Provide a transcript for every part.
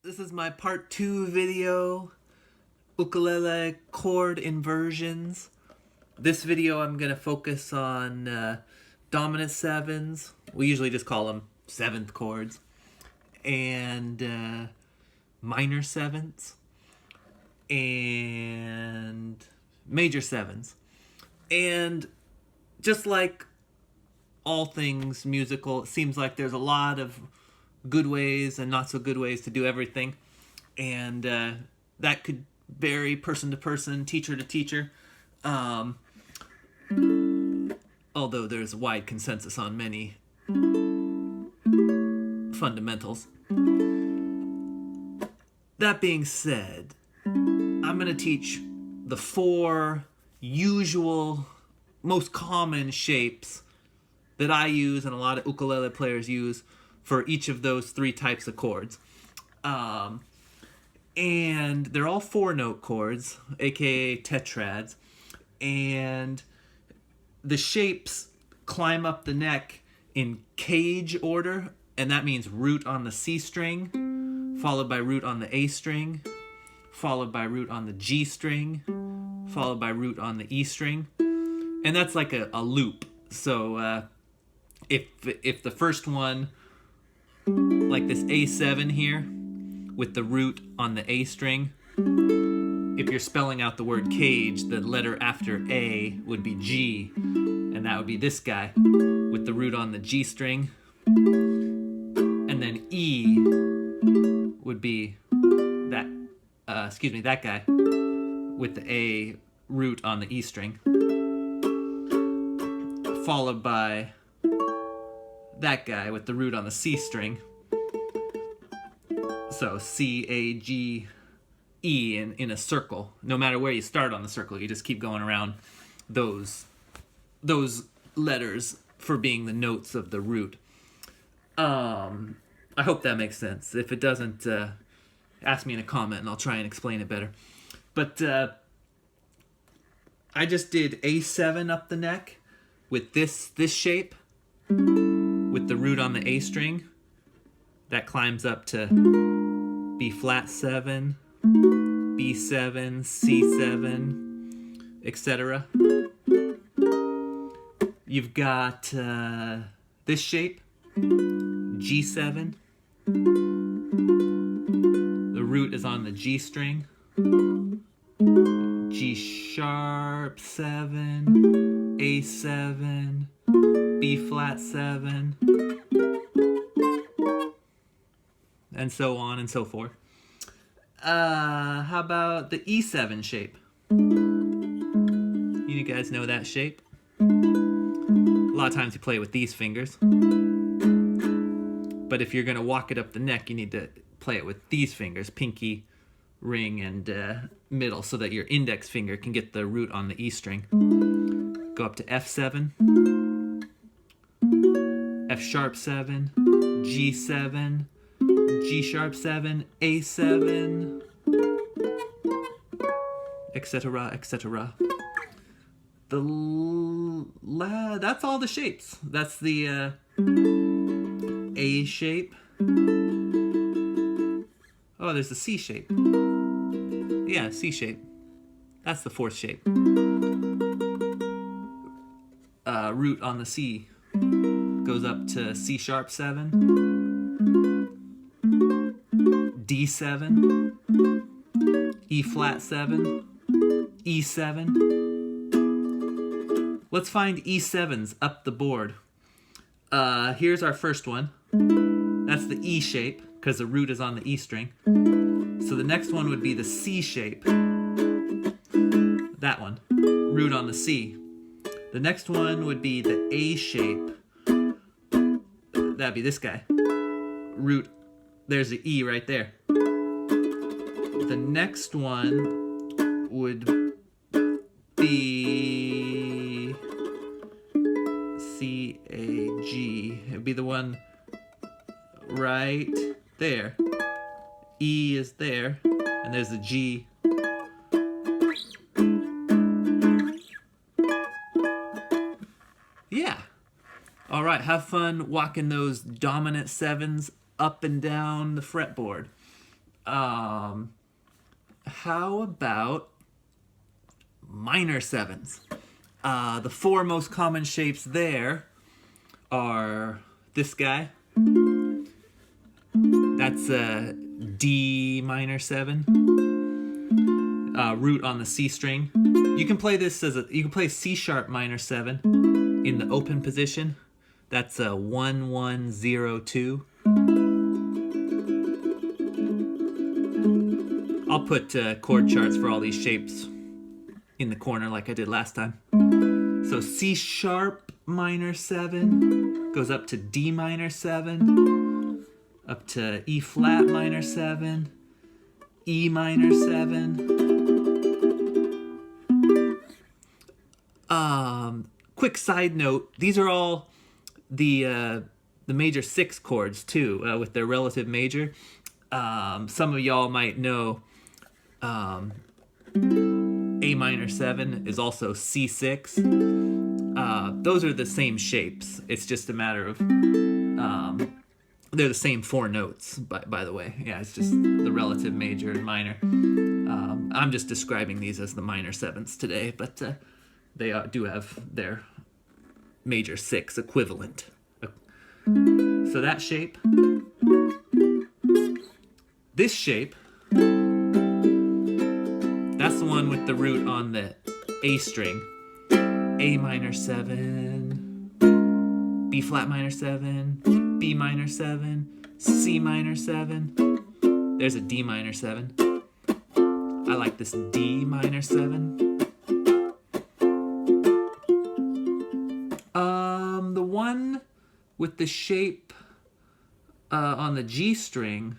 This is my part 2 video, ukulele chord inversions. This video I'm going to focus on dominant 7s, we usually just call them 7th chords, and minor 7s, and major 7s. And just like all things musical, it seems like there's a lot of good ways and not so good ways to do everything, and that could vary person to person, teacher to teacher, although there's a wide consensus on many fundamentals. That being said, I'm going to teach the 4 usual, most common shapes that I use and a lot of ukulele players use for each of those 3 types of chords. And they're all 4-note chords, aka Tetrads. And the shapes climb up the neck in cage order, and that means root on the C string, followed by root on the A string, followed by root on the G string, followed by root on the E string. And that's like a loop. So if the first one, like this A7 here, with the root on the A string, if you're spelling out the word cage, the letter after A would be G, and that would be this guy, with the root on the G string. And then E would be that guy, with the A root on the E string, followed by that guy with the root on the C string. So C, A, G, E in a circle. No matter where you start on the circle, you just keep going around those letters for being the notes of the root. I hope that makes sense. If it doesn't, ask me in a comment and I'll try and explain it better. But I just did A7 up the neck with this shape, with the root on the A string. That climbs up to B flat 7, B7, C7, etc. You've got this shape, G7. The root is on the G string. G sharp 7, A7, B flat 7, and so on and so forth. How about the E7 shape? You guys know that shape? A lot of times you play with these fingers, but if you're going to walk it up the neck, you need to play it with these fingers, pinky, ring, and middle, so that your index finger can get the root on the E string. Go up to F7, F sharp 7, G7, G sharp 7, A7, etc., etc. That's all the shapes. That's the A shape. Oh, there's the C shape. Yeah, C shape. That's the 4th shape. Root on the C goes up to C sharp 7, D7, E flat 7, E7. Let's find E7s up the board. Here's our first one. That's the E shape, because the root is on the E string. So the next one would be the C shape. That one, root on the C. The next one would be the A shape. That'd be this guy. Root, there's the E right there. The next one would be C, A, G. It'd be the one right there. E is there, and there's the G. Yeah. All right, have fun walking those dominant 7s up and down the fretboard. How about minor sevens? The four most common shapes there are this guy. That's a D minor 7. Root on the C string. You can play this you can play C sharp minor 7 in the open position. That's a 1 1 0 2. I'll put chord charts for all these shapes in the corner like I did last time. So C sharp minor 7 goes up to D minor 7, up to E flat minor 7, E minor 7. Quick side note, these are all the major 6 chords too, with their relative major. Some of y'all might know A minor 7 is also C6. Those are the same shapes. It's just a matter of they're the same 4 notes, by the way. Yeah, it's just the relative major and minor. I'm just describing these as the minor 7s today, but they do have their major 6 equivalent. So that shape, this shape, that's the one with the root on the A string. A minor 7, B flat minor 7, B minor 7, C minor 7. There's a D minor 7. I like this D minor 7. The one with the shape on the G string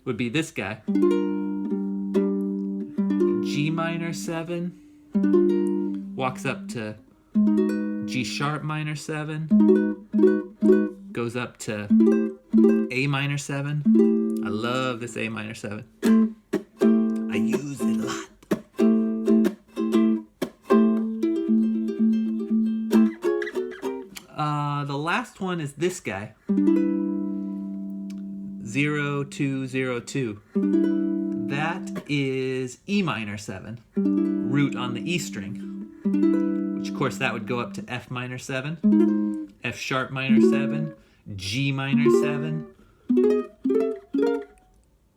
would be this guy. G minor 7 walks up to G sharp minor 7, goes up to A minor 7. I love this A minor 7. I use it a lot. The last one is this guy. 0 2 0 2. That is E minor 7, root on the E string, which of course that would go up to F minor 7, F sharp minor 7, G minor 7,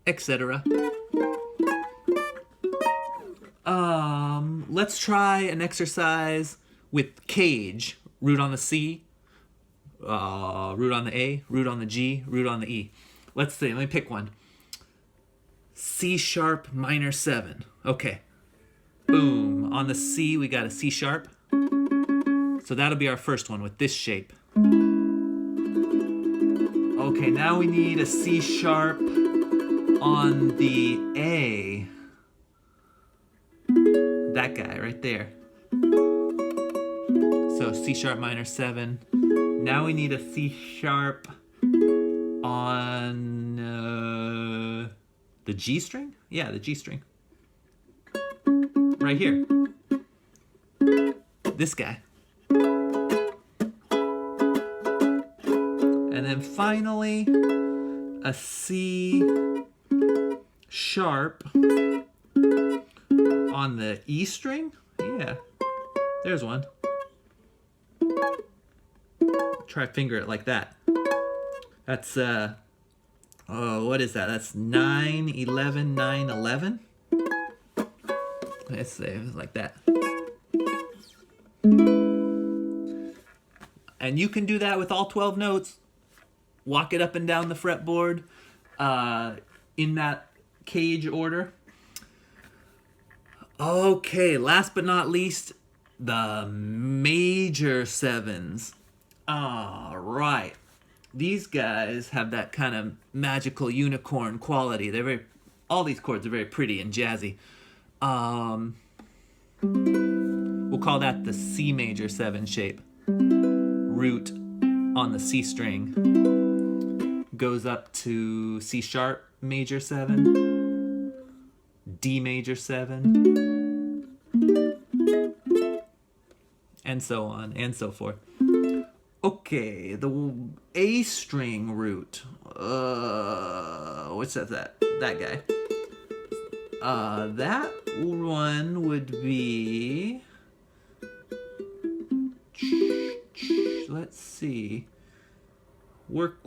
etc. Let's try an exercise with cage, root on the C, root on the A, root on the G, root on the E. Let's see, let me pick one. C sharp minor 7. Okay. Boom. On the C, we got a C sharp. So that'll be our first one with this shape. Okay, now we need a C sharp on the A. That guy right there. So C sharp minor 7. Now we need a C sharp on the G string? Yeah, the G string. Right here. This guy. And then finally, a C sharp on the E string? Yeah, there's one. Try to finger it like that. That's, what is that? That's 9, 11, 9, 11. Let's say like that. And you can do that with all 12 notes. Walk it up and down the fretboard in that cage order. Okay, last but not least, the major 7s. All right. These guys have that kind of magical unicorn quality. All these chords are very pretty and jazzy. We'll call that the C major 7 shape. Root on the C string goes up to C sharp major 7, D major 7, and so on and so forth. Okay, the A string root. What's that guy? That one would be... Let's see. Work,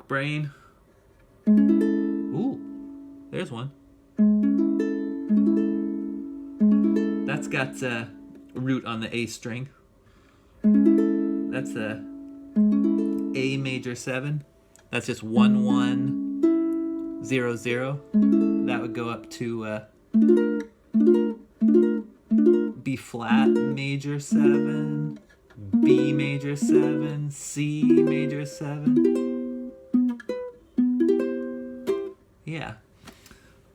brain. Ooh, there's one. That's got a root on the A string. That's a A major 7. That's just 1 1 0 0. That would go up to B flat major 7, B major 7, C major 7. Yeah.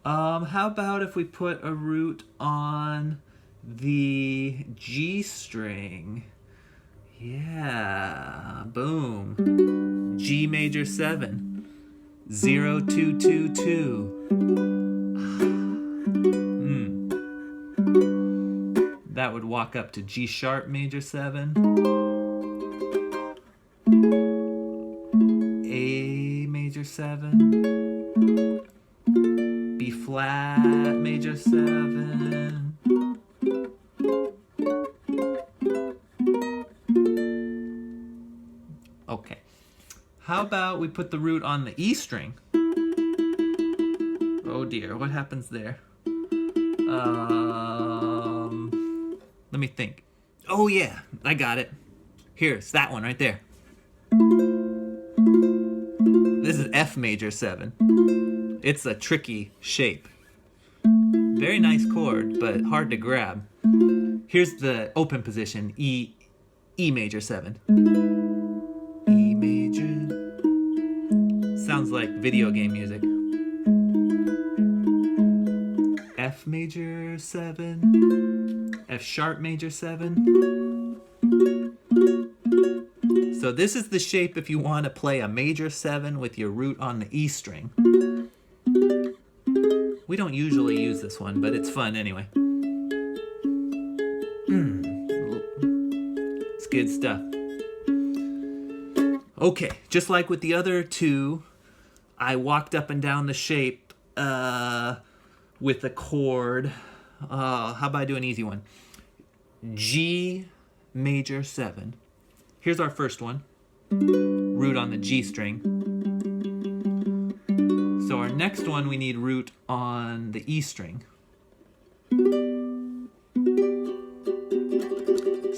How about if we put a root on the G string? Yeah, boom. G major 7, 0 2 2 2. That would walk up to G sharp major 7, A major 7, B flat major 7. Okay. How about we put the root on the E string? Oh dear, what happens there? Let me think. Oh yeah, I got it. Here's that one right there. This is F major 7. It's a tricky shape. Very nice chord, but hard to grab. Here's the open position, E major 7. E major. Sounds like video game music. F major 7, F sharp major 7. So this is the shape if you want to play a major 7 with your root on the E string. We don't usually use this one, but it's fun anyway. It's good stuff. Okay, just like with the other two, I walked up and down the shape with a chord. How about I do an easy one? G major 7. Here's our first one. Root on the G string. So our next one, we need root on the E string.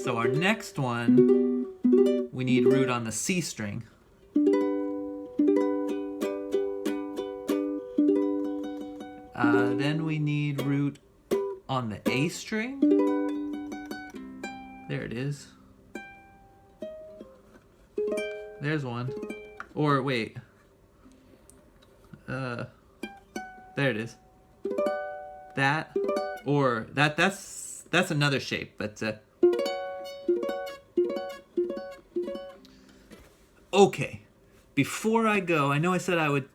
So our next one, we need root on the C string. Then we need root on the A string. There it is. There's one. Or wait. There it is. That. Or that's another shape, but okay. Before I go, I know I said I would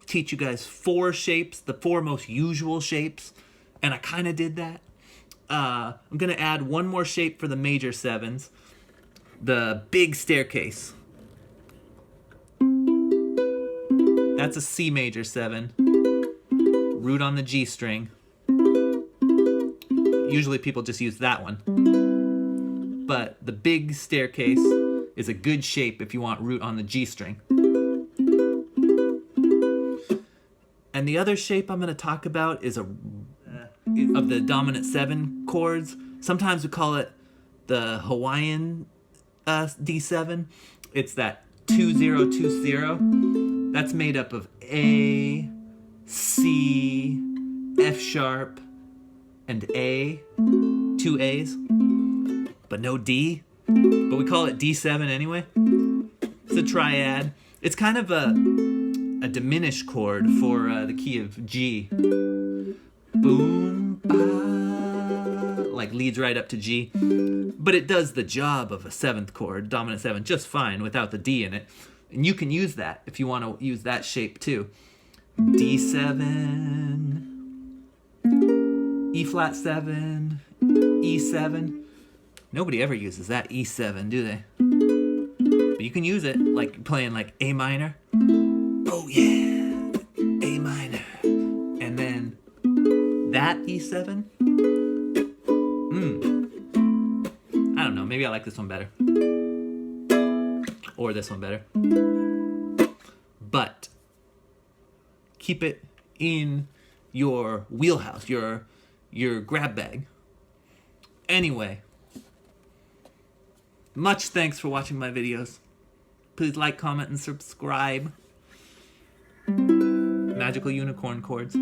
teach you guys 4 shapes, the 4 most usual shapes, and I kind of did that. I'm going to add one more shape for the major 7s, the big staircase. That's a C major 7, root on the G string. Usually people just use that one. But the big staircase is a good shape if you want root on the G string. And the other shape I'm going to talk about is of the dominant 7 chords. Sometimes we call it the Hawaiian D7. It's that 2-0-2-0. That's made up of A, C, F sharp, and A. 2 A's, but no D. But we call it D7 anyway. It's a triad. It's kind of a diminished chord for the key of G. Boom, ba, like leads right up to G. But it does the job of a 7th chord, dominant 7, just fine without the D in it. And you can use that if you want to use that shape too. D7, E flat 7, E7. Nobody ever uses that E7, do they? But you can use it like playing like A minor. Oh yeah, A minor. And then that E7. I don't know, maybe I like this one better. Or this one better. But keep it in your wheelhouse, your grab bag. Anyway, much thanks for watching my videos. Please like, comment, and subscribe. Magical unicorn chords.